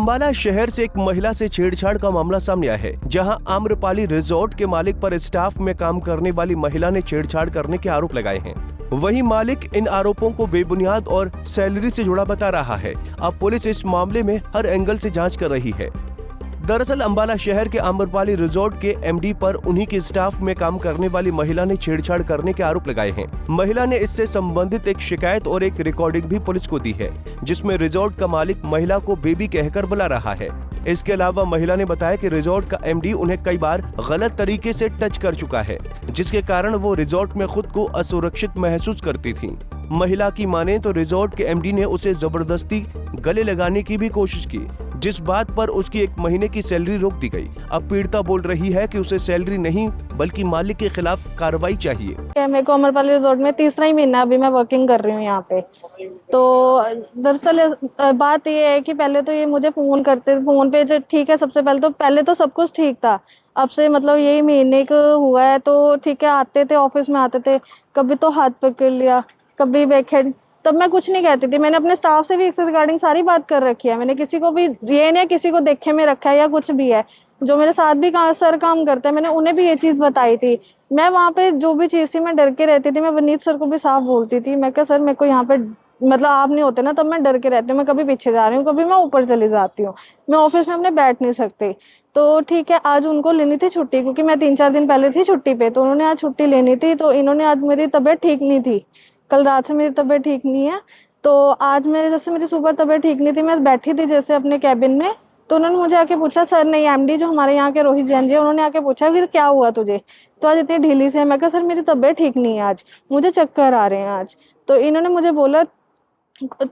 अंबाला शहर से एक महिला से छेड़छाड़ का मामला सामने आया है, जहां आम्रपाली रिजॉर्ट के मालिक पर स्टाफ में काम करने वाली महिला ने छेड़छाड़ करने के आरोप लगाए हैं। वहीं मालिक इन आरोपों को बेबुनियाद और सैलरी से जुड़ा बता रहा है। अब पुलिस इस मामले में हर एंगल से जांच कर रही है। दरअसल अंबाला शहर के आम्रपाली रिजॉर्ट के एमडी पर उन्हीं के स्टाफ में काम करने वाली महिला ने छेड़छाड़ करने के आरोप लगाए हैं। महिला ने इससे संबंधित एक शिकायत और एक रिकॉर्डिंग भी पुलिस को दी है, जिसमें रिजॉर्ट का मालिक महिला को बेबी कहकर बुला रहा है। इसके अलावा महिला ने बताया कि रिजॉर्ट का एमडी उन्हें कई बार गलत तरीके से टच कर चुका है, जिसके कारण वो रिजॉर्ट में खुद को असुरक्षित महसूस करती थी। महिला की माने तो रिजॉर्ट के एमडी ने उसे जबरदस्ती गले लगाने की भी कोशिश की, जिस बात पर उसकी 1 महीने की सैलरी रोक दी गई। अब पीड़िता बोल रही है कि उसे सैलरी नहीं बल्कि मालिक के खिलाफ कार्रवाई चाहिए। मेरे को आम्रपाली रिजॉर्ट में 3रा ही महीना अभी मैं वर्किंग कर रही हूँ यहाँ पे। तो दरअसल बात ये है कि पहले तो ये मुझे फोन करते, फोन पे जो ठीक है, सबसे पहले तो सब कुछ ठीक था। अब से मतलब यही महीने को हुआ है तो ठीक है, आते थे ऑफिस में, आते थे, कभी तो हाथ पकड़ लिया, कभी बैकहेड। तब मैं कुछ नहीं कहती थी, मैंने अपने स्टाफ से भी इससे रिगार्डिंग सारी बात कर रखी है। मैंने किसी को भी ये नहीं किसी को देखे में रखा है या कुछ भी है। जो मेरे साथ भी सर काम करते हैं, मैंने उन्हें भी ये चीज़ बताई थी। मैं वहाँ पे जो भी चीज़ थी मैं डर के रहती थी। मैं वनीत सर को भी साफ बोलती थी, मैं कहा सर मेरे को यहाँ पे मतलब आप नहीं होते ना, तब मैं डर के रहती हूँ। मैं कभी पीछे जा रही हूँ, कभी मैं ऊपर चली जाती हूँ, मैं ऑफिस में अपने बैठ नहीं सकती। तो ठीक है, आज उनको लेनी थी छुट्टी, क्योंकि मैं 3-4 दिन पहले थी छुट्टी पे, तो उन्होंने आज छुट्टी लेनी थी। तो इन्होंने आज, मेरी तबीयत ठीक नहीं थी, कल रात से मेरी तबीयत ठीक नहीं है। तो आज मेरी सुबह तबीयत ठीक नहीं थी, मैं बैठी थी जैसे अपने कैबिन में, तो उन्होंने मुझे आके पूछा, सर नहीं एमडी जो हमारे यहाँ के रोहित जैन जी, उन्होंने आके पूछा फिर क्या हुआ तुझे, तो आज इतनी ढीली से है। मैं कहा सर मेरी तबीयत ठीक नहीं है, आज मुझे चक्कर आ रहे हैं आज। तो इन्होंने मुझे बोला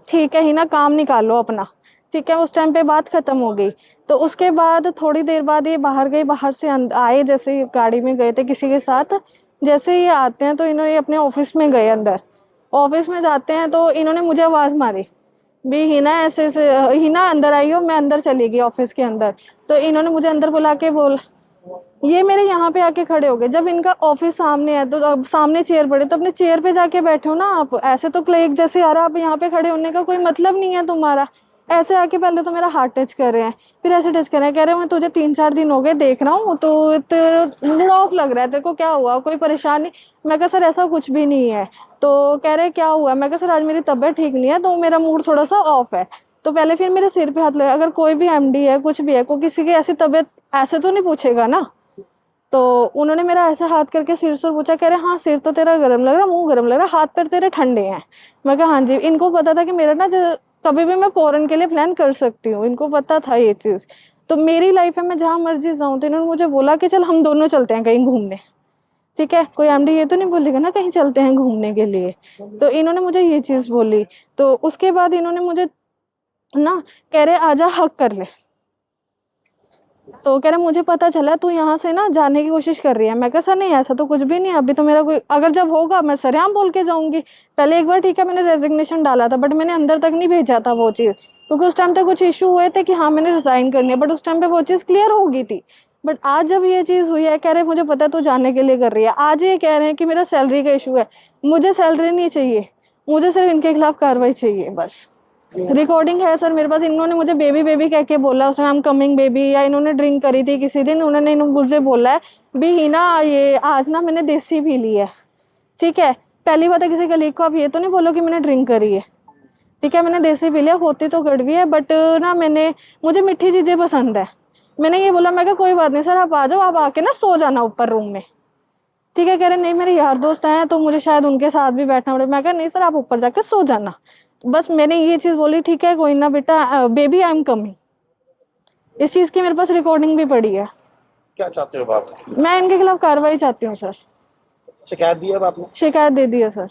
ठीक है ही ना, काम निकालो अपना। ठीक है, उस टाइम पे बात खत्म हो गई। तो उसके बाद थोड़ी देर बाद ये बाहर गए, बाहर से आए, जैसे गाड़ी में गए थे किसी के साथ। जैसे ये आते हैं तो इन्होंने अपने ऑफिस में गए, अंदर ऑफिस में जाते हैं तो इन्होंने मुझे आवाज़ मारी भी, हिना ऐसे ऐसे, हिना अंदर आई हो। मैं अंदर चली गई ऑफिस के अंदर। तो इन्होंने मुझे अंदर बुला के ये मेरे यहाँ पे आके खड़े हो गए। जब इनका ऑफिस सामने है तो अब सामने चेयर पड़े, तो अपने चेयर पे जाके बैठे हो ना आप। ऐसे तो क्लिक जैसे यार आप यहाँ पे खड़े होने का कोई मतलब नहीं है तुम्हारा। ऐसे आके पहले तो मेरा हाथ टच कर रहे हैं, फिर ऐसे टच कर रहे हैं, कह रहे हैं मैं तुझे 3-4 दिन हो गए देख रहा हूँ, तो तेरा मूड ऑफ लग रहा है, तेरे को क्या हुआ, कोई परेशानी? मैं कहा सर ऐसा कुछ भी नहीं है। तो कह रहे क्या हुआ? मैं कहा सर आज मेरी तबीयत ठीक नहीं है तो मेरा मूड थोड़ा सा ऑफ है। तो पहले फिर मेरे सिर पे हाथ लगा। अगर कोई भी एमडी है, कुछ भी है, कोई किसी की ऐसी तबीयत ऐसे तो नहीं पूछेगा ना। तो उन्होंने मेरा ऐसा हाथ करके सिर से पूछा, कह रहे हाँ सिर तो तेरा गर्म लग रहा, मुंह गर्म लग रहा, हाथ पैर तेरे ठंडे हैं। मैं कहा हाँ जी। इनको पता था कि मेरा ना कभी भी मैं फॉरेन के लिए प्लान कर सकती हूँ, इनको पता था ये चीज़। तो मेरी लाइफ है, मैं जहाँ मर्जी जाऊँ। तो इन्होंने मुझे बोला कि चल हम दोनों चलते हैं कहीं घूमने। ठीक है, कोई एमडी ये तो नहीं बोलेगा ना कहीं चलते हैं घूमने के लिए। तो इन्होंने मुझे ये चीज़ बोली। तो उसके बाद इन्होंने मुझे ना कह रहे आजा हक कर ले। तो कह रहे मुझे पता चला तू यहाँ से ना जाने की कोशिश कर रही है। मैं कहा सर नहीं ऐसा तो कुछ भी नहीं, अभी तो मेरा कोई, अगर जब होगा मैं सरेआम बोल के जाऊंगी। पहले एक बार ठीक है मैंने रेजिग्नेशन डाला था, बट मैंने अंदर तक नहीं भेजा था वो चीज़, क्योंकि उस टाइम तक कुछ इशू हुए थे कि हाँ मैंने रिजाइन करनी है, बट उस टाइम पे वो चीज़ क्लियर हो गई थी। बट आज जब ये चीज़ हुई है, कह रहे मुझे पता है तू जाने के लिए कर रही है। आज ये कह रहे हैं कि मेरा सैलरी का इशू है। मुझे सैलरी नहीं चाहिए, मुझे सिर्फ इनके खिलाफ कार्रवाई चाहिए बस। रिकॉर्डिंग है सर मेरे पास। इन्होंने मुझे बेबी बेबी कह के बोला, उसमें आई एम कमिंग बेबी, या इन्होंने ड्रिंक करी थी किसी दिन, उन्होंने मुझे बोला है भी हिना ये आज ना मैंने देसी पी ली है। ठीक है, पहली बात है किसी कलीग को आप ये तो नहीं बोलो कि मैंने ड्रिंक करी है। ठीक है, मैंने देसी पी लिया, होती तो कड़वी है, बट ना मुझे मीठी चीज़ें पसंद है। मैंने ये बोला, मैं कहा कोई बात नहीं सर आप आ जाओ, आप आके ना सो जाना ऊपर रूम में। ठीक है, कह रहे नहीं मेरे यार दोस्त हैं तो मुझे शायद उनके साथ भी बैठना पड़े। मैं कहा नहीं सर आप ऊपर जाके सो जाना। बस मैंने ये चीज़ बोली, ठीक है कोई ना बेटा, बेबी आई एम कमिंग। इस चीज़ की मेरे पास रिकॉर्डिंग भी पड़ी है। क्या चाहते हो आप? मैं इनके खिलाफ कार्रवाई चाहती हूँ सर। शिकायत दी है आपने? शिकायत दे दी है सर।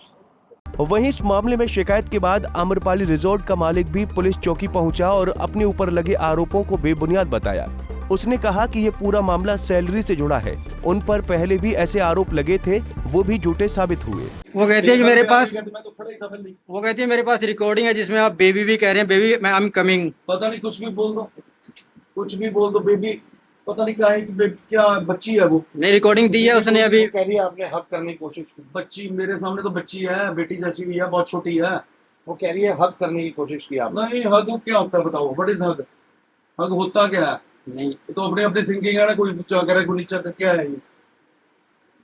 वहीं इस मामले में शिकायत के बाद आम्रपाली रिजॉर्ट का मालिक भी पुलिस चौकी पहुंचा और अपने ऊपर लगे आरोपों को बेबुनियाद बताया। उसने कहा कि ये पूरा मामला सैलरी से जुड़ा है। उन पर पहले भी ऐसे आरोप लगे थे, वो भी झूठे साबित हुए। वो कहती है कि मेरे पास रिकॉर्डिंग है जिसमें आप बेबी भी कह रहे हैं, बेबी मैं आई एम कमिंग। पता नहीं कुछ भी बोल दो, कुछ भी बोल दो। बेबी पता नहीं क्या है कि क्या बच्ची है वो। नहीं रिकॉर्डिंग दी है उसने अभी। कह रही है आपने हक करने की कोशिश की। बच्ची मेरे सामने तो बच्ची है, बेटी जैसी भी है, बहुत छोटी है। वो कह रही है हक करने की कोशिश की आपने। नहीं हक क्या होता है बताओ, व्हाट इज हक? हक होता क्या है? नहीं तो अपने अपने थिंकिंग है ना, कोई ऊंचा करे कोई नीचा करे, क्या है ये?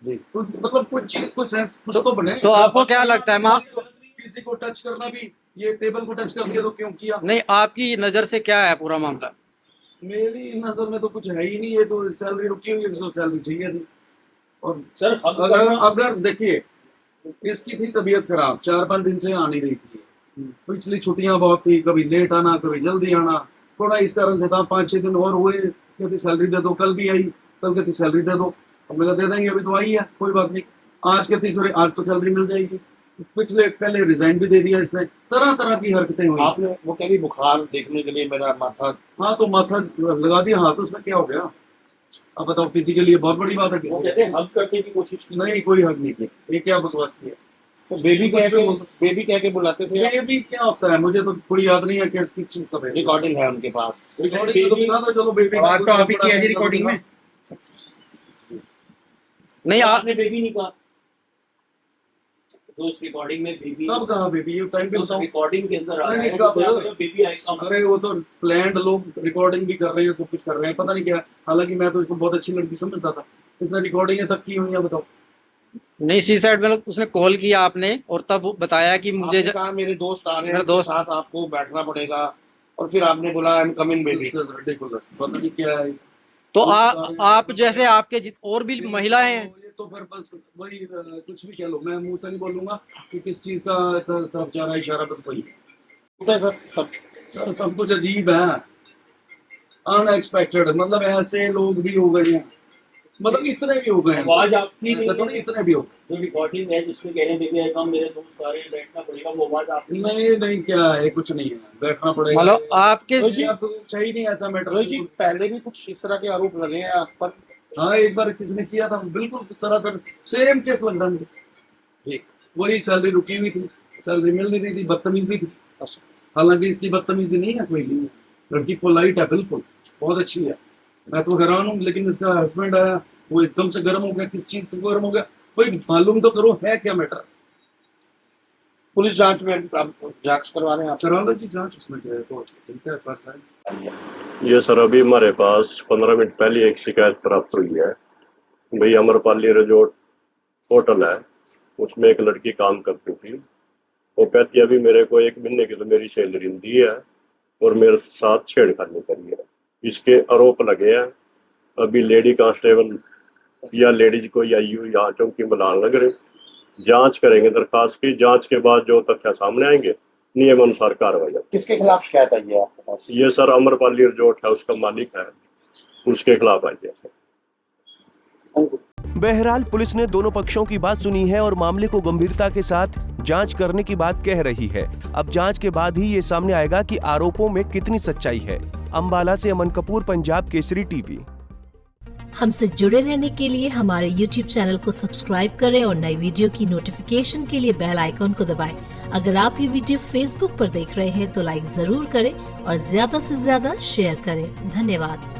जी मतलब कोई चीज को सेंस कुछ तो बने। तो आपको क्या लगता है माँ? किसी को टच करना भी, ये टेबल को टच कर दिया तो क्यों किया? नहीं, आपकी नजर से क्या है पूरा मामला? मेरी नजर में तो कुछ है ही नहीं, ये तो सैलरी रुकी हुई है, इसको सैलरी चाहिए थी। और सर अगर देखिए इसकी थी तबीयत खराब, 4-5 दिन से आ नहीं रही थी, पिछली छुट्टियां बहुत थी, कभी लेट आना कभी जल्दी आना, थोड़ा इस कारण से था। 5-6 दिन और हुए, कहती सैलरी दे दो, कल भी आई, कल कहती सैलरी दे दो, हमने कहा दे देंगे, अभी तो आई है कोई बात नहीं। आज कहती सॉरी आज तो सैलरी मिल जाएगी, पिछले पहले रिजाइन भी दे दिया इसने, तरह तरह की हरकतें हुई। आपने वो कह रही बुखार देखने के लिए मेरा माथा, हाँ तो माथा लगा दिया हाथ, उसमें क्या हो गया? अब बताओ, किसी के लिए बहुत बड़ी बात है, वो किसी कहते हैं हक करने की कोशिश की। नहीं कोई हक नहीं किया, ये क्या बकवास किया? तो बेबी कह के बुलाते थे। बेबी क्या होता है मुझे तो कोई याद नहीं है किस चीज का बेबी। रिकॉर्डिंग है उनके पास। रिकॉर्डिंग तो दिखा दो, चलो बेबी आवाज तो आप ही की है जी रिकॉर्डिंग में। नहीं आपने बेबी नहीं कहा, जो उस रिकॉर्डिंग में बेबी, कब कहा बेबी? ये टाइम पे उस बताओ। रिकॉर्डिंग के अंदर आ रहा नहीं, है कब? बेबी आएगा। अरे वो तो प्लान्ड, लोग रिकॉर्डिंग भी कर रहे हैं, सब कुछ कर रहे हैं, पता नहीं क्या। हालांकि मैं तो इसको बहुत अच्छी लड़की समझता था, इसने रिकॉर्डिंग तक की हुई है, बताओ। नहीं, सी साइड में उसने कॉल किया आपने और तब बताया कि मुझे आपने कहा मेरे दोस्त आ रहे हैं, मेरे उनके दोस्त- साथ आपको बैठना पड़ेगा, और फिर आपने बोला I am coming baby. Ridiculous, पता नहीं क्या है। तो आप जैसे आपके और भी महिलाएं हैं। ये तो फिर बस वही कुछ भी कह लो, मैं मुंह से नहीं बोलूंगा कि किस चीज का तरफ जा रहा है इशारा, बस वही। सर सब सर सब कुछ अजीब है, अनएक्सपेक्टेड, मतलब ऐसे लोग भी हो गए हैं, मतलब इतने भी हो गए हैं, आवाज आपकी ऐसा तो नहीं इतने भी हो। जो रिकॉर्डिंग है जिसमें कह रहे हैं बेबी आएगा, मेरे दोस्त आ रहे हैं, बैठना पड़ेगा, वो आवाज आपकी नहीं नहीं क्या है, कुछ नहीं है, बैठना पड़ेगा। मतलब आपके तो चाहिए नहीं ऐसा मैटर। रोहित जी पहले भी कुछ इस तरह के आरोप लगे हैं आप पर। हाँ एक बार किसने किया था, बिल्कुल सरासर सेम केस लग रहा है, वही सैलरी रुकी हुई थी, सैलरी मिल नहीं रही थी, बदतमीजी थी। हालांकि इसकी बदतमीजी नहीं है कोई भी, लड़की पोलाइट है, बिल्कुल बहुत अच्छी है, मैं तो हैरान हूँ। लेकिन इसका हस्बैंड आया, वो एकदम से गर्म हो गया, किस चीज से गर्म हो गया, कोई मालूम तो करो है क्या मैटर। पुलिस जांच में आप जांच करवा रहे हैं आप? करा लो जी जांच, उसमें क्या है, तो ठीक है फर्स्ट टाइम। ये सर अभी हमारे पास 15 मिनट पहले एक शिकायत प्राप्त हुई है। भाई अमरपाली रिजॉर्ट होटल है, उसमें एक लड़की काम करती थी। वो कहती है अभी मेरे को 1 महीने की तो मेरी सैलरी दी है और मेरे साथ छेड़खानी करी है। इसके आरोप लगे हैं। अभी लेडी कांस्टेबल या लेडीज को या यू यहाँ चौकी बुलाने लग रहे, जांच करेंगे दरखास्त की। जांच के बाद जो तथ्य सामने आएंगे नियम अनुसार कार्रवाई होगी। किसके खिलाफ शिकायत आई है आपके पास? ये सर अमरपाली रिजॉर्ट है, उसका मालिक है, उसके खिलाफ आई है सर। बहरहाल पुलिस ने दोनों पक्षों की बात सुनी है और मामले को गंभीरता के साथ जांच करने की बात कह रही है। अब जांच के बाद ही ये सामने आएगा कि आरोपों में कितनी सच्चाई है। अंबाला से अमन कपूर, पंजाब केसरी टीवी। हमसे जुड़े रहने के लिए हमारे YouTube चैनल को सब्सक्राइब करें और नई वीडियो की नोटिफिकेशन के लिए बेल आइकॉन को दबाएं। अगर आप ये वीडियो Facebook पर देख रहे हैं तो लाइक जरूर करें और ज्यादा से ज्यादा शेयर करें। धन्यवाद।